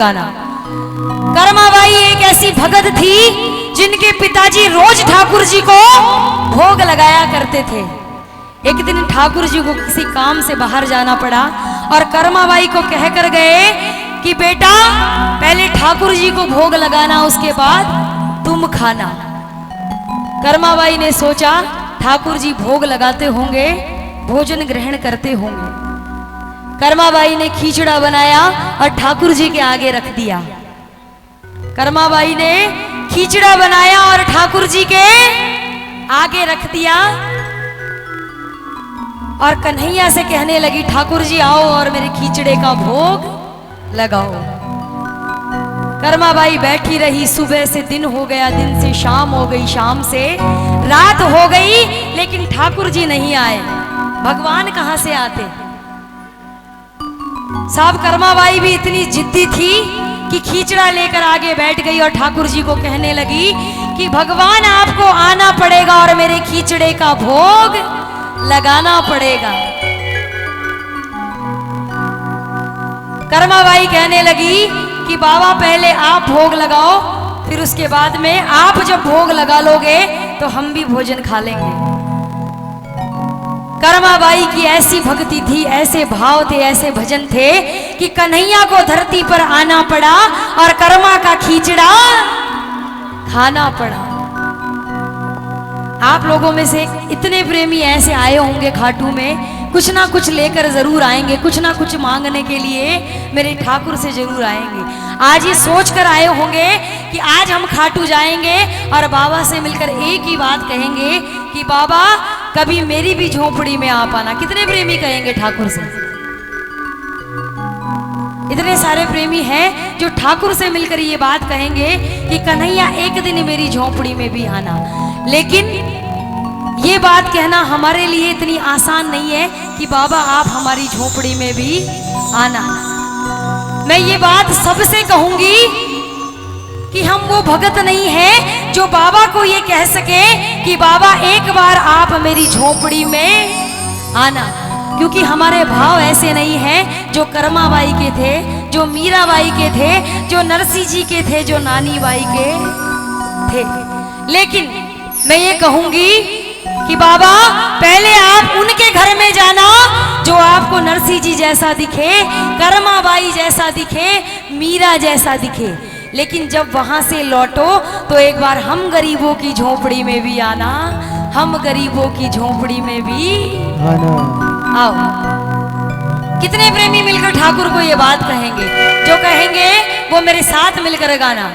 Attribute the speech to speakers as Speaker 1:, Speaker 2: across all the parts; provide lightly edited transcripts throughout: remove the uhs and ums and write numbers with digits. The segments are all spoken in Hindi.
Speaker 1: गाना। कर्माबाई एक ऐसी भगत थी जिनके पिताजी रोज ठाकुर जी को भोग लगाया करते थे। एक दिन ठाकुर जी को किसी काम से बाहर जाना पड़ा और कर्माबाई को कहकर गए कि बेटा पहले ठाकुर जी को भोग लगाना, उसके बाद तुम खाना। कर्माबाई ने सोचा ठाकुर जी भोग लगाते होंगे, भोजन ग्रहण करते होंगे। कर्माबाई ने खीचड़ा बनाया और ठाकुर जी के आगे रख दिया। कर्माबाई ने खीचड़ा बनाया और ठाकुर जी के आगे रख दिया और कन्हैया से कहने लगी ठाकुर जी आओ और मेरे खीचड़े का भोग लगाओ। कर्माबाई बैठी रही, सुबह से दिन हो गया, दिन से शाम हो गई, शाम से रात हो गई, लेकिन ठाकुर जी नहीं आए। भगवान कहां से आते? साहब कर्माबाई भी इतनी जिद्दी थी कि खीचड़ा लेकर आगे बैठ गई और ठाकुर जी को कहने लगी कि भगवान आपको आना पड़ेगा और मेरे खीचड़े का भोग लगाना पड़ेगा। कर्माबाई कहने लगी कि बाबा पहले आप भोग लगाओ, फिर उसके बाद में आप जब भोग लगा लोगे तो हम भी भोजन खा लेंगे। कर्माबाई की ऐसी भक्ति थी, ऐसे भाव थे, ऐसे भजन थे कि कन्हैया को धरती पर आना पड़ा और कर्मा का खीचड़ा खाना पड़ा। आप लोगों में से इतने प्रेमी ऐसे आए होंगे खाटू में, कुछ ना कुछ लेकर जरूर आएंगे, कुछ ना कुछ मांगने के लिए मेरे ठाकुर से जरूर आएंगे। आज ये सोच कर आए होंगे कि आज हम खाटू जाएंगे और बाबा से मिलकर एक ही बात कहेंगे कि बाबा कभी मेरी भी झोपड़ी में आप आना। कितने प्रेमी कहेंगे ठाकुर से? इतने सारे प्रेमी हैं जो ठाकुर से मिलकर ये बात कहेंगे कि कन्हैया एक दिन मेरी झोपड़ी में भी आना। लेकिन ये बात कहना हमारे लिए इतनी आसान नहीं है कि बाबा आप हमारी झोपड़ी में भी आना। मैं ये बात सबसे कहूंगी कि हम वो भगत नहीं है जो बाबा को ये कह सके कि बाबा एक बार आप मेरी झोपड़ी में आना, क्योंकि हमारे भाव ऐसे नहीं हैं जो कर्माबाई के थे, जो मीराबाई के थे, जो नरसिंह जी के थे, जो नानी बाई के थे। लेकिन मैं ये कहूंगी कि बाबा पहले आप उनके घर में जाना जो आपको नरसिंह जी जैसा दिखे, कर्माबाई जैसा दिखे, मीरा जैसा दिखे। लेकिन जब वहां से लौटो तो एक बार हम गरीबों की झोपड़ी में भी आना, हम गरीबों की झोपड़ी में भी आना। आओ। कितने प्रेमी मिलकर ठाकुर को ये बात कहेंगे? जो कहेंगे वो मेरे साथ मिलकर गाना।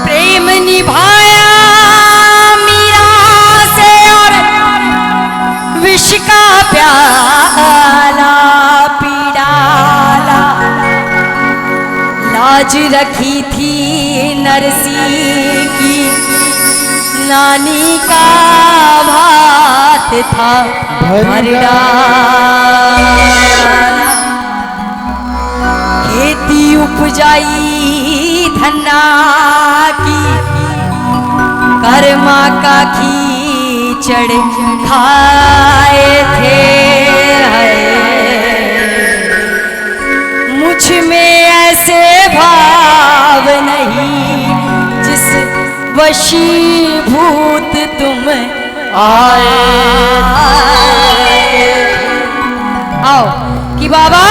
Speaker 1: प्रेम निभाया मीरा से और विष का प्याला पीडाला, लाज रखी थी नरसिंह की, नानी का भात था भर डाला। खेती उपजाई धन्ना की, कर्मा का खीचड़ खाए थे। मुझ में ऐसे भाव नहीं जिस वशीभूत तुम आए। आओ कि बाबा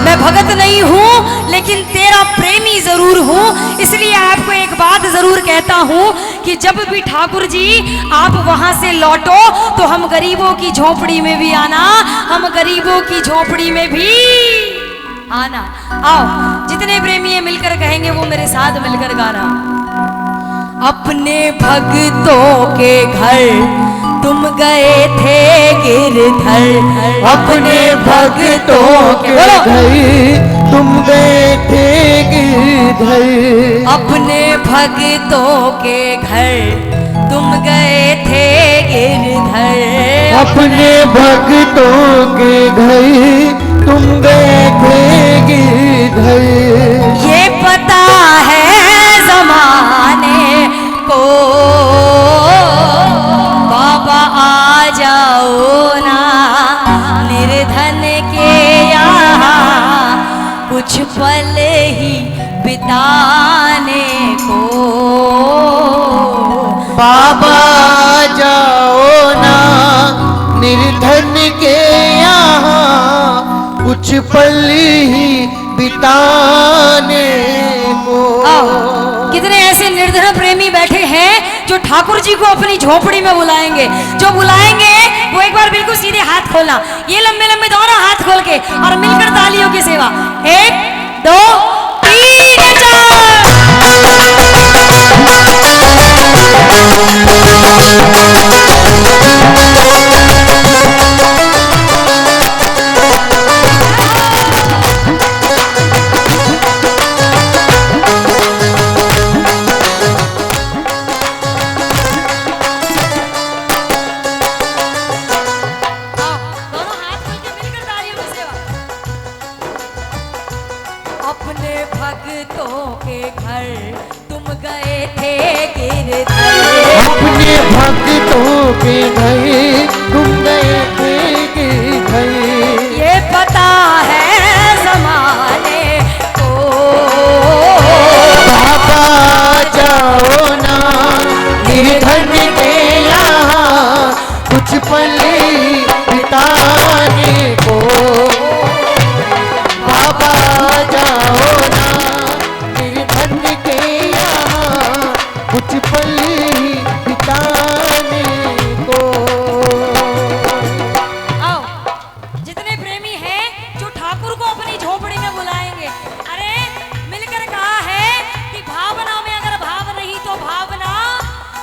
Speaker 1: मैं भगत नहीं हूं लेकिन तेरा प्रेमी जरूर हूं, इसलिए आपको एक बात जरूर कहता हूं कि जब भी ठाकुर जी आप वहां से लौटो तो हम गरीबों की झोपड़ी में भी आना, हम गरीबों की झोपड़ी में भी आना। आओ जितने प्रेमी मिलकर कहेंगे वो मेरे साथ मिलकर गाना। अपने भक्तों के घर तुम गए थे गिरधर,
Speaker 2: अपने भक्तों के घर तुम गए थे गिरधर,
Speaker 1: अपने भक्तों के घर तुम गए थे गिरधर,
Speaker 2: अपने भक्तों के घर तुम गए थे गिरधर।
Speaker 1: ये पता है जमाने को बाबा आ जाओ ना निर्धन के यहाँ पल ही बिताने को।
Speaker 2: बाबा जाओ ना निर्धन के यहाँ कुछ पल ही बिताने को।
Speaker 1: कितने ऐसे निर्धन प्रेमी बैठे हैं जो ठाकुर जी को अपनी झोपड़ी में बुलाएंगे। जो बुलाएंगे वो एक बार बिल्कुल सीधे हाथ खोलना, ये लंबे लंबे दोनों हाथ खोल के और मिलकर तालियों की सेवा। 1 2 3 अपने भक्तों के घर तुम गए थे गिरधर।
Speaker 2: अपने भक्तों के घर तुम गए थे गिरधर।
Speaker 1: ये पता है ज़माने को।
Speaker 2: बाबा जाओ ना निर्धन के यहाँ कुछ पल बिताने को। बाबा जाओ ना निर्धन के यहाँ कुछ पल बिताने को।
Speaker 1: आओ, जितने प्रेमी हैं जो ठाकुर को अपनी झोपड़ी में बुलाएंगे, अरे मिलकर कहा है कि भावना में अगर भाव नहीं तो भावना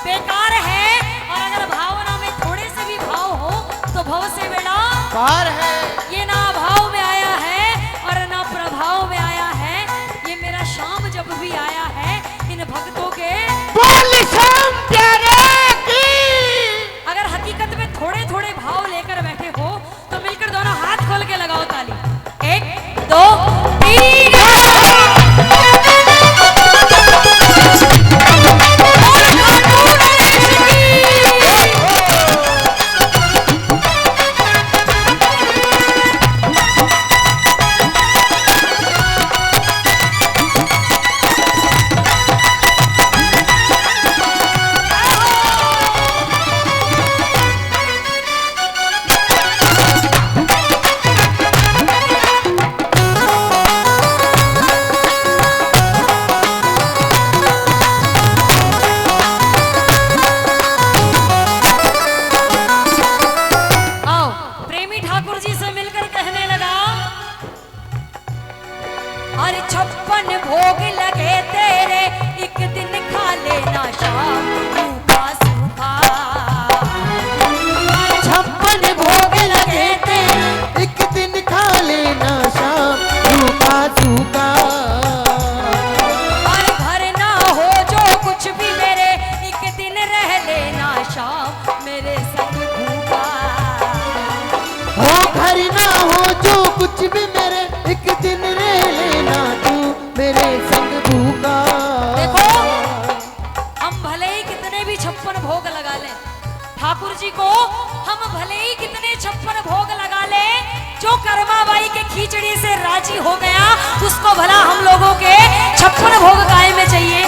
Speaker 1: बेकार है, और अगर भावना में थोड़े से भी भाव हो तो भव से बेड़ा
Speaker 2: पार है।
Speaker 1: ये ना भाव में आया है और ना प्रभाव में आया है। ये मेरा शाम जब भी आया है इन भक्तों के
Speaker 2: बोल शाम प्यारे की।
Speaker 1: अगर हकीकत में थोड़े थोड़े भाव लेकर बैठे हो तो मिलकर दोनों हाथ खोल के लगाओ ताली। 1 2 3 अरे 56 भोग लगे तेरे, एक दिन खा लेना शाम सूखा सूखा।
Speaker 2: 56 भोग लगे तेरे, एक दिन खा लेना शाम सूखा सूखा।
Speaker 1: और घर ना हो जो कुछ भी मेरे, एक दिन रह लेना शाम मेरे संग भूखा।
Speaker 2: हो घर ना हो जो कुछ भी मेरे, एक दिन रह लेना तू मेरे संग भूखा।
Speaker 1: देखो हम भले ही कितने भी 56 भोग लगा लें ठाकुर जी को, हम भले ही कितने 56 भोग लगा लें, जो कर्माबाई के खिचड़ी से राजी हो गया उसको भला हम लोगों के 56 भोग गाय में चाहिए।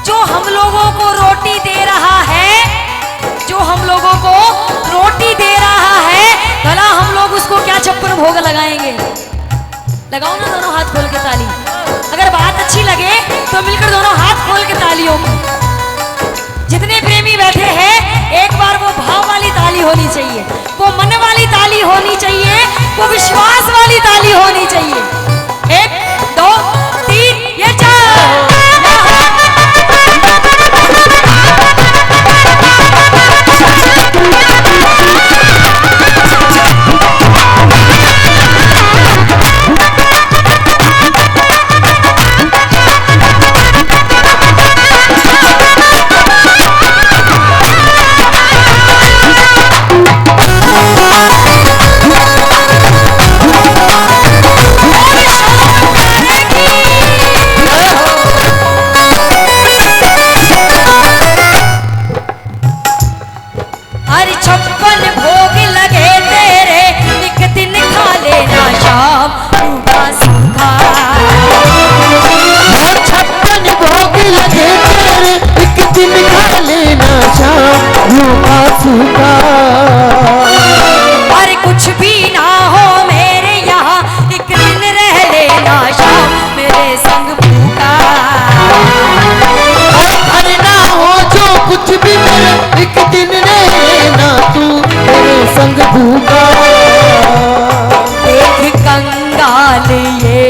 Speaker 1: जो हम लोगों को रोटी दे रहा है, जो हम लोगों को रोटी दे रहा है, भला हम लोग उसको क्या 56 भोग लगाएंगे। लगाओ ना दोनों हाथ खोल के ताली। अगर बात अच्छी लगे तो मिलकर दोनों हाथ खोल के तालियों की। जितने प्रेमी बैठे हैं एक बार वो भाव वाली ताली होनी चाहिए, वो मन वाली ताली होनी चाहिए, वो विश्वास वाली ताली होनी चाहिए। 1 2 3 ये 4। कंगाल ये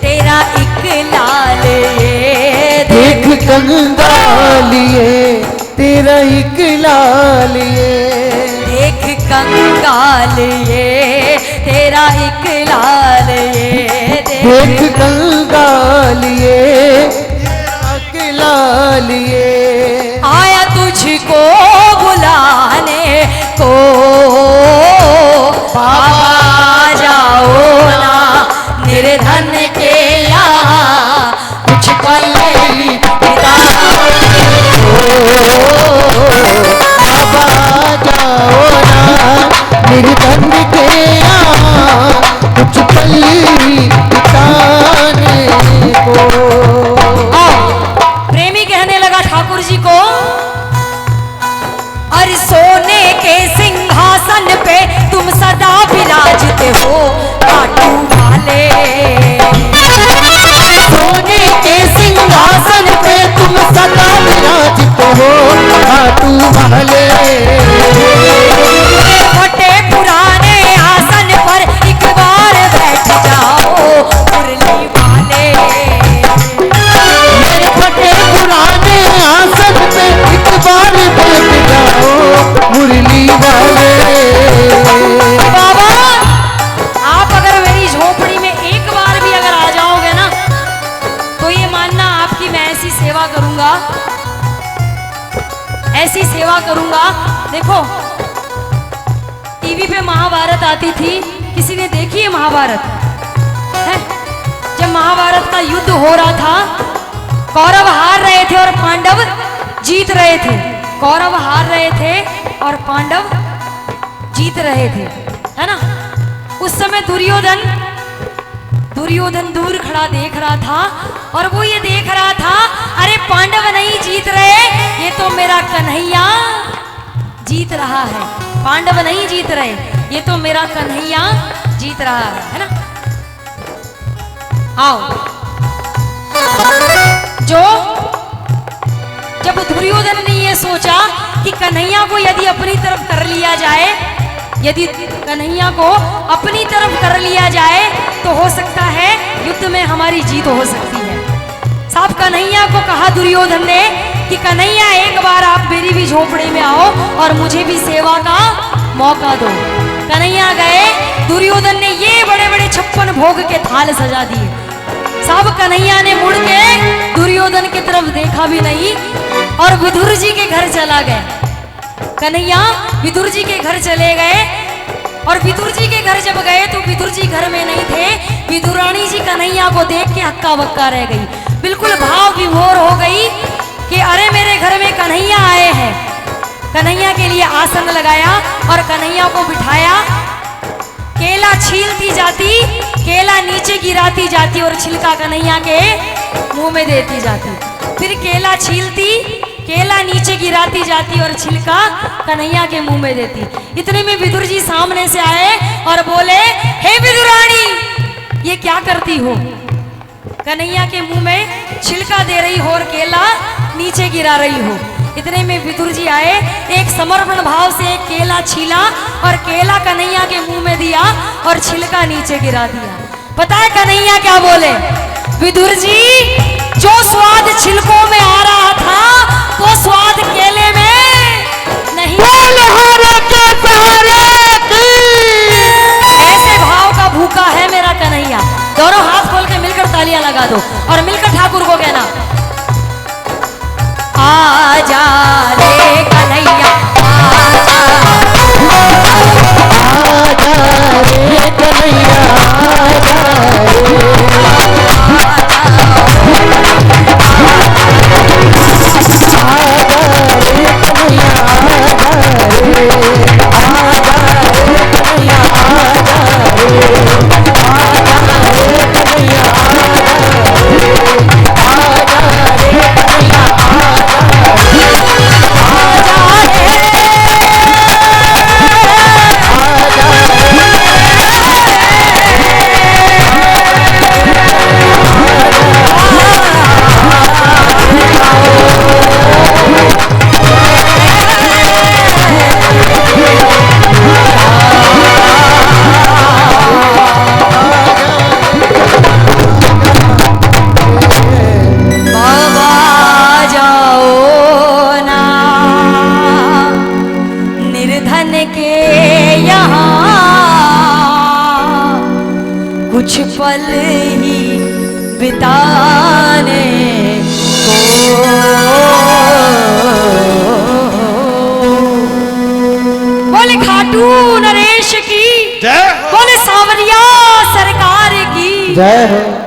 Speaker 1: तेरा एक लाल ये
Speaker 2: देख कंगाल ये तेरा एक लाल ये
Speaker 1: देख कंगाल ये तेरा एक लाल ये
Speaker 2: देख कंगाल ये तेरा एक लाल ये
Speaker 1: आया तुझको बुलाने को बाबा जाओ ना निर्धन के यहाँ कुछ पल
Speaker 2: बाबा जाओ ना निर्धन के यहाँ कुछ पल बिताने को।
Speaker 1: प्रेमी कहने लगा ठाकुर जी को, अरे सोने के सिंहासन पे तुम सदा विराजते हो काटू वाले।
Speaker 2: सोने के सिंहासन पे तुम सदा विराजते हो काटू वाले।
Speaker 1: फटे पुराने आसन पर एक बार बैठ जाओ मुरली वाले।
Speaker 2: मेरे फटे पुराने आसन पे एक बार बैठ जाओ मुरली वाले।
Speaker 1: बाबा आप अगर मेरी झोपड़ी में एक बार भी अगर आ जाओगे ना तो ये मानना आपकी मैं ऐसी सेवा करूंगा, ऐसी सेवा करूंगा। देखो टीवी पे महाभारत आती थी, किसी ने देखी है महाभारत? है? जब महाभारत का युद्ध हो रहा था, कौरव हार रहे थे और पांडव जीत रहे थे। कौरव हार रहे थे और पांडव जीत रहे थे, है ना? उस समय दुर्योधन दूर खड़ा देख रहा था और वो ये देख रहा था, अरे पांडव नहीं जीत रहे, ये तो मेरा कन्हैया जीत रहा है। पांडव नहीं जीत रहे, ये तो मेरा कन्हैया जीत रहा है ना? आओ, जब दुर्योधन ने ये सोचा कि कन्हैया को यदि अपनी तरफ कर लिया जाए, यदि कन्हैया को अपनी तरफ कर लिया जाए तो हो सकता है युद्ध में हमारी जीत हो सकती है। साहब कन्हैया को कहा दुर्योधन ने कि कन्हैया एक बार आप मेरी भी झोपड़ी में आओ और मुझे भी सेवा का मौका दो। कन्हैया गए, दुर्योधन ने ये बड़े बड़े 56 भोग के थाल सजा दिए। साहब कन्हैया ने मुड़ के दुर्योधन की तरफ देखा भी नहीं और विदुर जी के घर चला गया। कन्हैया विदुर जी के घर चले गए और विदुर जी के घर जब गए तो विदुर जी घर में नहीं थे। विदुरानी जी कन्हैया को देख के हक्का बक्का रह गई, बिल्कुल भाव विभोर हो गई कि अरे मेरे घर में कन्हैया आए हैं। कन्हैया के लिए आसन लगाया और कन्हैया को बिठाया। केला छीलती जाती, केला नीचे गिराती जाती और छिलका कन्हैया के मुंह में देती जाती। फिर केला छीलती, केला नीचे गिराती जाती और छिलका कन्हैया के मुंह में देती। इतने में विदुर जी सामने से आए और बोले, हे विदुरानी ये क्या करती हो? कन्हैया के मुंह में छिलका दे रही हो और केला नीचे गिरा रही हो। इतने में विदुर जी आए, एक समर्पण भाव से एक केला छीला और केला कन्हैया के मुंह में दिया और छिलका नीचे गिरा दिया। पता है कन्हैया क्या बोले? विदुर जी जो स्वाद छिलकों में आ रहा था वो स्वाद केले में नहीं। ऐसे भाव का भूखा है मेरा कन्हैया। दोनों हाथ खोल के मिलकर तालियां लगा दो और मिलकर ठाकुर को कहना, आजा रे कन्हैया आजा,
Speaker 2: आजा रे कन्हैया आजा रे
Speaker 1: कुछ पल ही बिताने को। बोले खाटू नरेश की
Speaker 3: जय हो।
Speaker 1: बोले सांवरिया सरकार की
Speaker 2: जय हो।